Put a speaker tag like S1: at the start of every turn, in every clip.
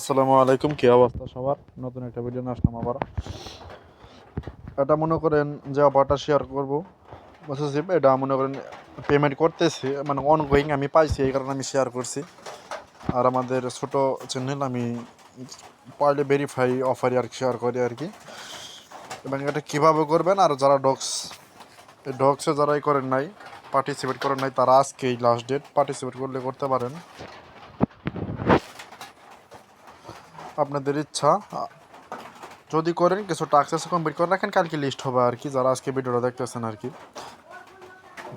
S1: আসসালামু আলাইকুম, কি অবস্থা সবার? নতুন একটা ভিডিও নিয়ে আসলাম আবার। এটা মনে করেন যে অফারটা শেয়ার করবো বলতেছি, এটা মনে করেন পেমেন্ট করতেছি, মানে অনগোয়িং আমি পাইছি, এই কারণে আমি শেয়ার করছি। আর আমাদের ছোট চ্যানেল, আমি পারলে ভেরিফাই অফারই আর শেয়ার করি আর কি। এবং এটা কীভাবে করবেন, আর যারা এই ডক্সে যারাই করেন নাই, পার্টিসিপেট করেন নাই, তারা আজকেই লাস্ট ডেট, পার্টিসিপেট করলে করতে পারেন, আপনাদের ইচ্ছা। যদি করেন কিছু টাস্ক কমপ্লিট করে রাখেন, কালকে লিস্ট হবে আর কি, যারা আজকে ভিডিওটা দেখতেছেন আর কি।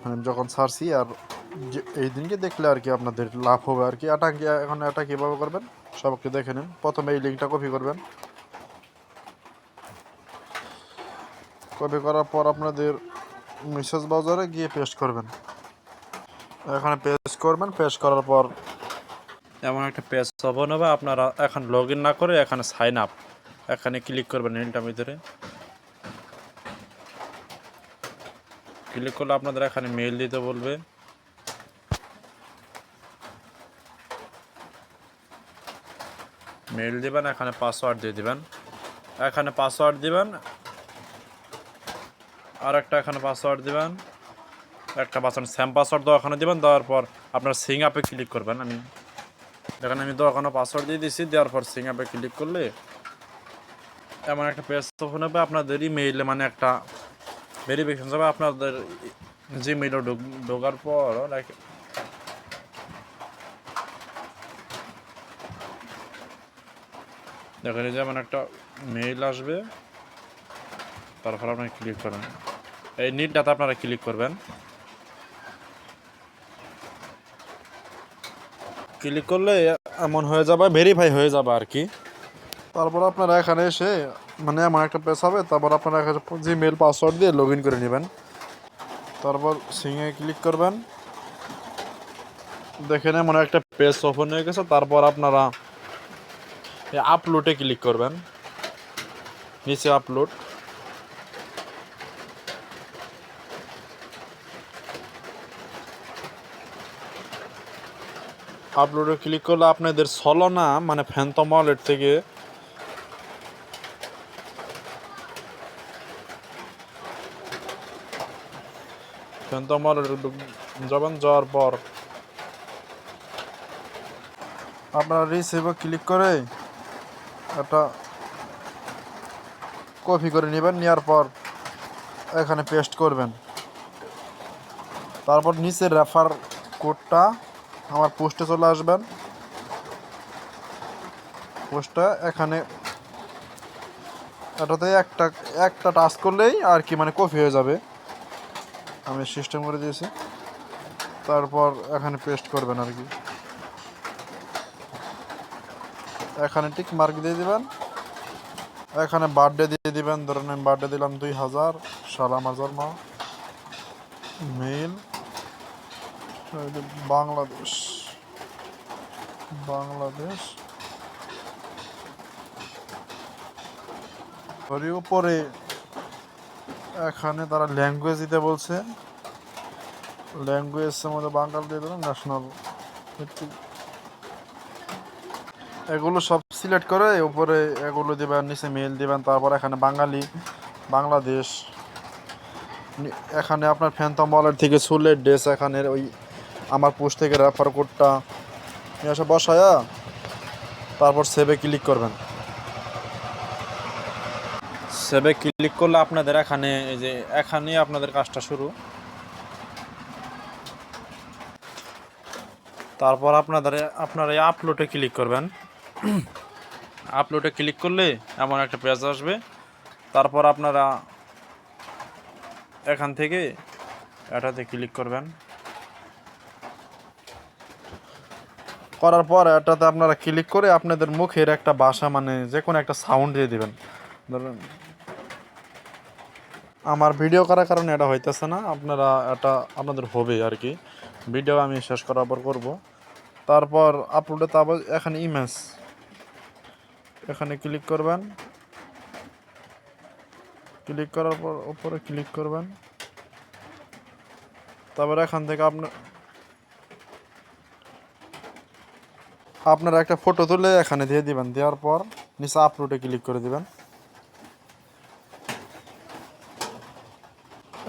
S1: মানে যখন ছাড়ছি আর এই দিনকে দেখলে আর কি আপনাদের লাভ হবে আর কি। এখন এটা কীভাবে করবেন সবকে দেখে নিন। প্রথমে এই লিঙ্কটা কপি করবেন। কপি করার পর আপনাদের মেসেজ ব্রাউজারে গিয়ে পেস্ট করবেন। এখানে পেস্ট করবেন, পেস্ট করার পর এমন একটা পেজ ওপেন হবে। আপনারা এখন লগ ইন না করে এখানে সাইন আপ, এখানে ক্লিক করবেন। ইনটার ভিতরে ক্লিক করলে আপনাদের এখানে মেইল দিতে বলবে। মেইল দিবেন, এখানে পাসওয়ার্ড দিয়ে দিবেন, এখানে পাসওয়ার্ড দিবেন, আর একটা এখানে পাসওয়ার্ড দিবেন, একটা পাসওয়ার্ড সেম পাসওয়ার্ড এখানে দিবেন। দেওয়ার পর আপনার সিং আপে ক্লিক করবেন। এখানে আমি এখানে পাসওয়ার্ড দিয়ে দিয়েছি। দেওয়ার পর সিং আপে ক্লিক করলে এমন একটা পেজ ওপেন হবে। আপনাদের ইমেইলে মানে একটা ভেরিফিকেশন যাবে। আপনাদের জিমেইলে ঢোকার পর দেখেন যেমন একটা মেইল আসবে। তারপর আপনারা ক্লিক করবেন, এই নিট ডাটা আপনারা ক্লিক করবেন। ক্লিক করলে এমন হয়ে যাবে, ভেরিফাই হয়ে যাবে আর কি। তারপর আপনারা এখানে এসে মানে এমন একটা পেজ হবে। তারপর আপনারা এখানে জিমেল পাসওয়ার্ড দিয়ে লগ ইন করে নেবেন। তারপর সিংয়ে ক্লিক করবেন। দেখেন এমন একটা পেজ ওপেন হয়ে গেছে। তারপর আপনারা আপলোডে ক্লিক করবেন, নিচে আপলোড। আপলোডে ক্লিক করলে আপনাদের সলোনা মানে ফ্যান্টম ওয়ালেট থেকে যাবেন। যাওয়ার পর আপনারা রিসিভে ক্লিক করে একটা কপি করে নেবেন। নেওয়ার পর এখানে পেস্ট করবেন। তারপর নিচে রেফার কোডটা আমার পোস্টে চলে আসবেন। পোস্টটা এখানে এটাতে একটা টাচ করলেই আর কি মানে কপি হয়ে যাবে। আমি সিস্টেম করে দিয়েছি। তারপর এখানে পেস্ট করবেন আর কি। এখানে টিক মার্ক দিয়ে দিবেন। এখানে বার্থডে দিয়ে দিবেন। ধরেন আমি বার্থডে দিলাম 2000 সাল, আমার জন্ম। মেইল বাংলাদেশ, বাংলাদেশ। উপরে এখানে তারা ল্যাঙ্গুয়েজ দিতে বলছে। ল্যাঙ্গুয়েজের মধ্যে বাঙালি দিয়ে দিলাম, ন্যাশনাল। এগুলো সব সিলেক্ট করে উপরে এগুলো দিবেন, নিচে মেল দিবেন। তারপর এখানে বাঙালি, বাংলাদেশ। এখানে আপনার ফ্যান্টম ওয়ালেট থেকে সুলের ড্রেস, এখানে ওই আমার পোস্ট থেকে রেফার কোডটা নিয়ে এসে বসায়া তারপর সেভে ক্লিক করবেন। সেভে ক্লিক করলে আপনাদের এখানে এই যে এখানে আপনাদের কাজটা শুরু। তারপর আপনারা এই আপলোডে ক্লিক করবেন। আপলোডে ক্লিক করলে এমন একটা পেজ আসবে। তারপর আপনারা এখান থেকে এটাতে ক্লিক করবেন। করার পর এটাতে আপনারা ক্লিক করে আপনাদের মুখের একটা ভাষা মানে যে কোনো একটা সাউন্ড দিয়ে দিবেন। ধরুন আমার ভিডিও করার কারণে এটা হইতেছে না, আপনারা এটা আপনাদের হবে আর কি। ভিডিও আমি শেষ করার পর করব। তারপর আপলোডে তারপর এখানে ইমেজ, এখানে ক্লিক করবেন। ক্লিক করার পর উপরে ক্লিক করবেন। তারপর এখান থেকে আপনারা একটা ফটো তুলে এখানে দিয়ে দিবেন, দেওয়ার পর নিচে আপলোডে ক্লিক করে দিবেন।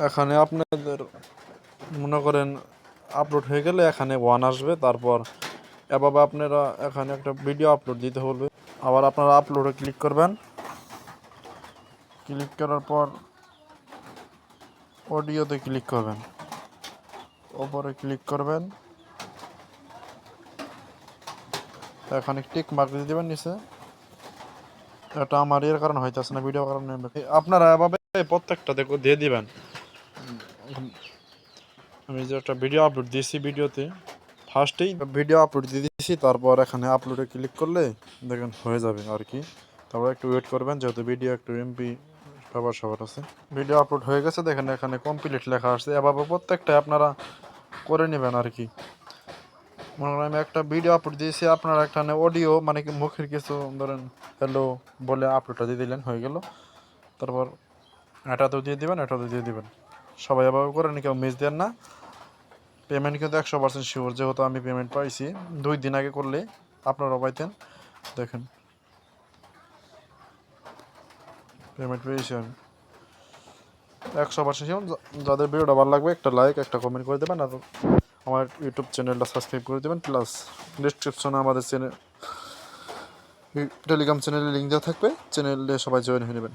S1: এখানে আপনাদের মনে করেন আপলোড হয়ে গেলে এখানে 1 আসবে, তারপর এভাবে আপনারা এখানে একটা ভিডিও আপলোড দিতে হবে। আবার আপনারা আপলোডে ক্লিক করবেন, ক্লিক করার পর অডিওতে ক্লিক করবেন, ওপরে ক্লিক করবেন, এখানে টিক মার্ক দিয়ে দেবেন নিচে। এটা আমার এর কারণে হইতেছে না, ভিডিও কারণে। আপনারা এভাবে প্রত্যেকটা দিয়ে দিবেন। আমি যে একটা ভিডিও আপলোড দিয়েছি, ভিডিওতে ফার্স্টেই ভিডিও আপলোড দিয়ে দিয়েছি, তারপর এখানে আপলোডে ক্লিক করলে দেখেন হয়ে যাবে আর কি। তারপর একটু ওয়েট করবেন, যেহেতু ভিডিও একটু এমপি সবার আছে। ভিডিও আপলোড হয়ে গেছে, দেখেন এখানে কমপ্লিট লেখা আসছে। এভাবে প্রত্যেকটা আপনারা করে নেবেন আর কি। মনে করেন আমি একটা ভিডিও আপলোড দিয়েছি, আপনারা এখানে অডিও মানে কি মুখের কিছু ধরেন হ্যালো বলে আপলোডটা দিয়ে দিলেন, হয়ে গেল। তারপর এটাতেও দিয়ে দিবেন, এটাতেও দিয়ে দিবেন। সবাই এভাবে করে কেউ মিস দেন না। পেমেন্ট কিন্তু 100% শিওর, যেহেতু আমি পেমেন্ট পাইছি 2 দিন আগে করলে আপনারাও পাইতেন। দেখেন পেমেন্ট পেয়েছি আমি 100% শিওর। যাদের ভিডিওটা ভালো লাগবে একটা লাইক একটা কমেন্ট করে দেবেন, আর আমার ইউটিউব চ্যানেলটা সাবস্ক্রাইব করে দেবেন। প্লাস ডিসক্রিপশনে আমাদের চ্যানেল টেলিগ্রাম চ্যানেলের লিঙ্ক দেওয়া থাকবে, চ্যানেলে সবাই জয়েন হয়ে নেবেন।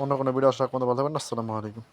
S1: অন্য কোনো ভিডিও আসার মতো ভালো থাকবেন। আসসালামু আলাইকুম।